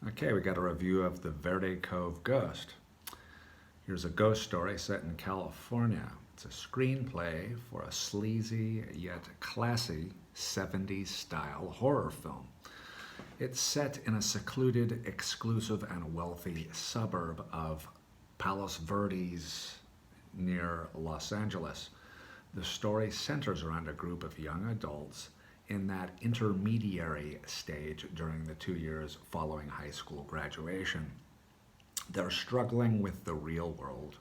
Okay, we got a review of the Verde Cove Ghost. Here's a ghost story set in California. It's a screenplay for a sleazy yet classy 70s style horror film. It's set in a secluded, exclusive, and wealthy suburb of Palos Verdes near Los Angeles. The story centers around a group of young adults in that intermediary stage during the 2 years following high school graduation. They're struggling with the real world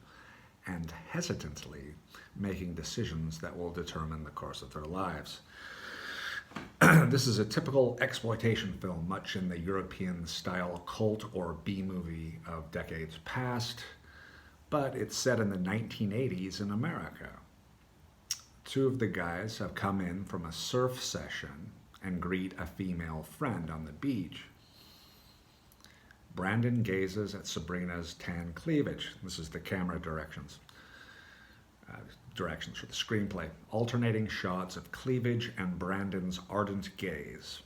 and hesitantly making decisions that will determine the course of their lives. This is a typical exploitation film, much in the European-style cult or B-movie of decades past, but it's set in the 1980s in America. Two of the guys have come in from a surf session and greet a female friend on the beach. Brandon gazes at Sabrina's tan cleavage. This is the camera directions for the screenplay. Alternating shots of cleavage and Brandon's ardent gaze.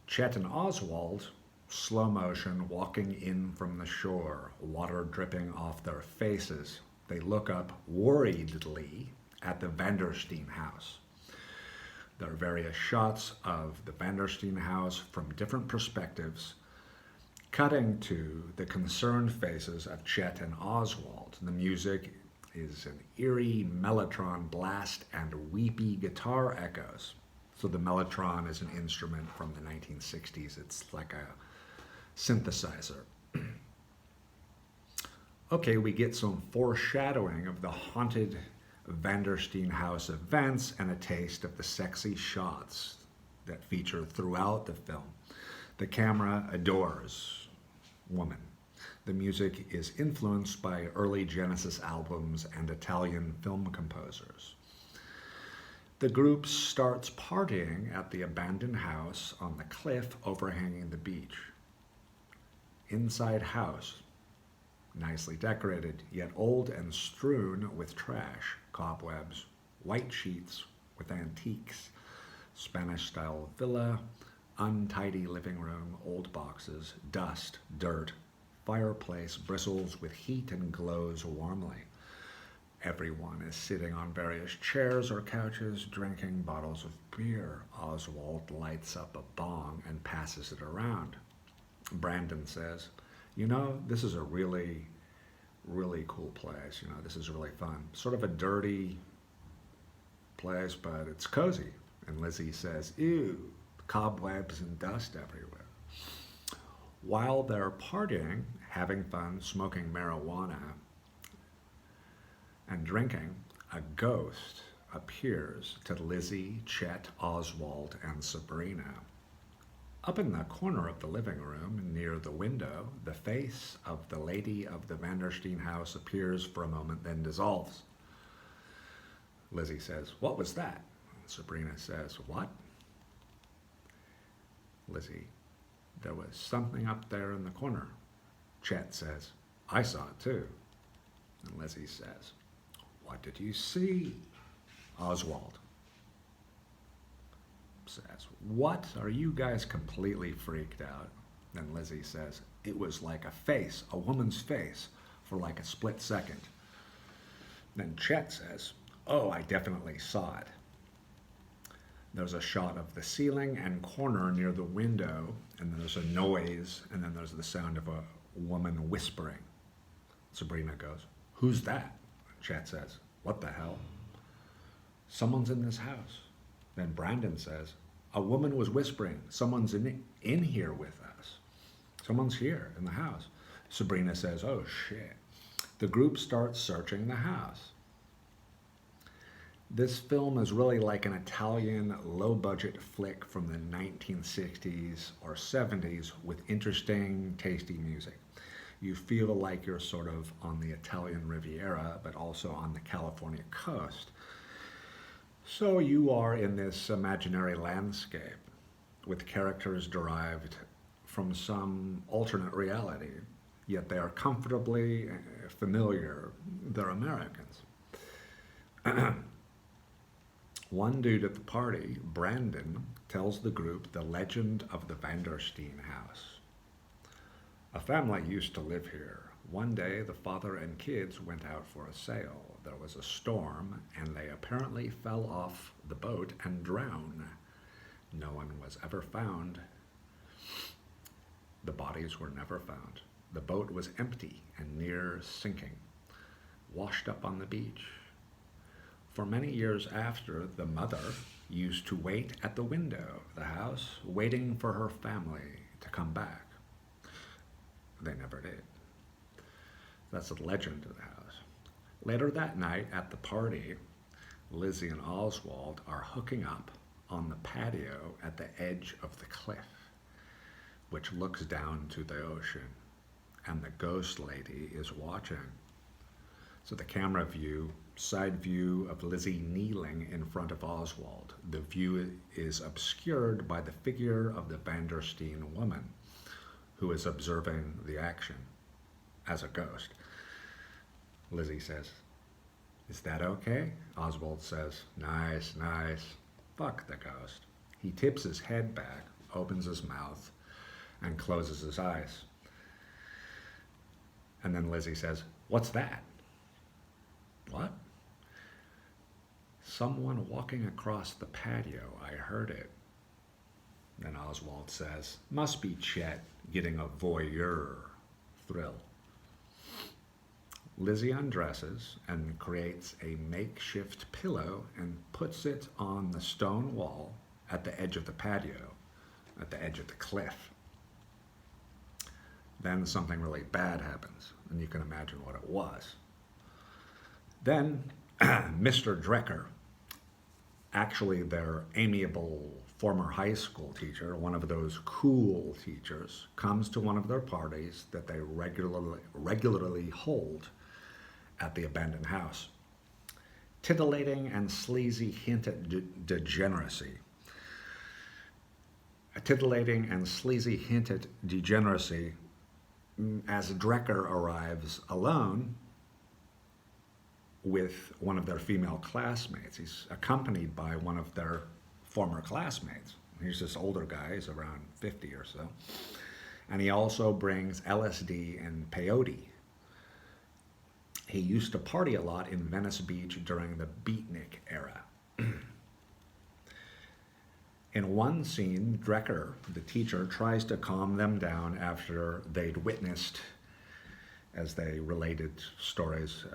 Chet and Oswald, slow motion, walking in from the shore, water dripping off their faces. They look up worriedly at the Vandersteen house. There are various shots of the Vandersteen house from different perspectives, cutting to the concerned faces of Chet and Oswald. The music is an eerie mellotron blast and weepy guitar echoes. So the mellotron is an instrument from the 1960s. It's like a synthesizer. Okay, we get some foreshadowing of the haunted Vandersteen house events and a taste of the sexy shots that feature throughout the film. The camera adores woman. The music is influenced by early Genesis albums and Italian film composers. The group starts partying at the abandoned house on the cliff overhanging the beach. Inside house, nicely decorated, yet old and strewn with trash, cobwebs, white sheets with antiques, Spanish-style villa, untidy living room, old boxes, dust, dirt, fireplace bristles with heat and glows warmly. Everyone is sitting on various chairs or couches, drinking bottles of beer. Oswald lights up a bong and passes it around. Brandon says, "You know, this is a really cool place. You know, this is really fun. Sort of a dirty place, but it's cozy." And Lizzie says, "Ew, cobwebs and dust everywhere." While they're partying, having fun, smoking marijuana, and drinking, a ghost appears to Lizzie, Chet, Oswald, and Sabrina. Up in the corner of the living room, near the window, the face of the lady of the Vandersteen house appears for a moment, then dissolves. Lizzie says, "What was that?" Sabrina says, "What?" Lizzie, "There was something up there in the corner." Chet says, "I saw it too." And Lizzie says, "What did you see?" Oswald says, "What? Are you guys completely freaked out?" Then Lizzie says, "It was like a face, a woman's face, for like a split second." Then Chet says, "Oh, I definitely saw it." There's a shot of the ceiling and corner near the window, and then there's a noise, and then there's the sound of a woman whispering. Sabrina goes, "Who's that?" Chet says, "What the hell?" "Someone's in this house." Then Brandon says, "A woman was whispering, someone's in here with us. Someone's here in the house." Sabrina says, "Oh shit." The group starts searching the house. This film is really like an Italian low-budget flick from the 1960s or 70s with interesting, tasty music. You feel like you're sort of on the Italian Riviera, but also on the California coast. So you are in this imaginary landscape with characters derived from some alternate reality, yet they are comfortably familiar. They're Americans. One dude at the party, Brandon, tells the group the legend of the Vandersteen house. A family used to live here. One day, the father and kids went out for a sail. There was a storm, and they apparently fell off the boat and drowned. No one was ever found. The bodies were never found. The boat was empty and near sinking, washed up on the beach. For many years after, the mother used to wait at the window of the house, waiting for her family to come back. They never did. That's the legend of the house. Later that night at the party, Lizzie and Oswald are hooking up on the patio at the edge of the cliff, which looks down to the ocean, and the ghost lady is watching. So the camera view, side view of Lizzie kneeling in front of Oswald. The view is obscured by the figure of the Vandersteen woman, who is observing the action as a ghost. Lizzie says, "Is that okay?" Oswald says, "Nice, nice." Fuck the ghost. He tips his head back, opens his mouth, and closes his eyes. And then Lizzie says, "What's that?" "What?" "Someone walking across the patio. I heard it." Then Oswald says, "Must be Chet getting a voyeur thrill." Lizzie undresses and creates a makeshift pillow and puts it on the stone wall at the edge of the patio, at the edge of the cliff. Then something really bad happens, and you can imagine what it was. Then Mr. Drecker, actually their amiable former high school teacher, one of those cool teachers, comes to one of their parties that they regularly hold at the abandoned house. Titillating and sleazy hint at degeneracy. A titillating and sleazy hint at degeneracy as Drecker arrives alone with one of their female classmates. He's accompanied by one of their former classmates. He's this older guy, he's around 50 or so. And he also brings LSD and peyote. He used to party a lot in Venice Beach during the beatnik era. In one scene, Drecker, the teacher, tries to calm them down after they'd witnessed, as they related stories,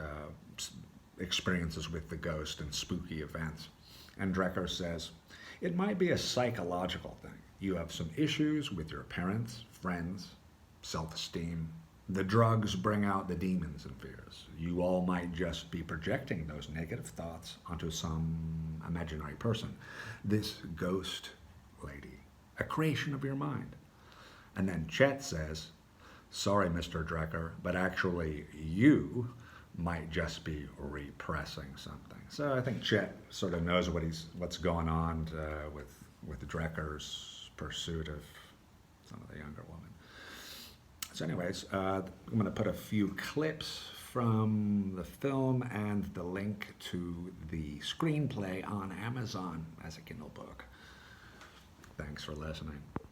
experiences with the ghost and spooky events. And Drecker says, "It might be a psychological thing. You have some issues with your parents, friends, self-esteem. The drugs bring out the demons and fears. You all might just be projecting those negative thoughts onto some imaginary person. This ghost lady, a creation of your mind." And then Chet says, "Sorry, Mr. Drecker, but actually you might just be repressing something." So I think Chet sort of knows what's going on with Drecker's pursuit of some of the younger women. So anyways, I'm going to put a few clips from the film and the link to the screenplay on Amazon as a Kindle book. Thanks for listening.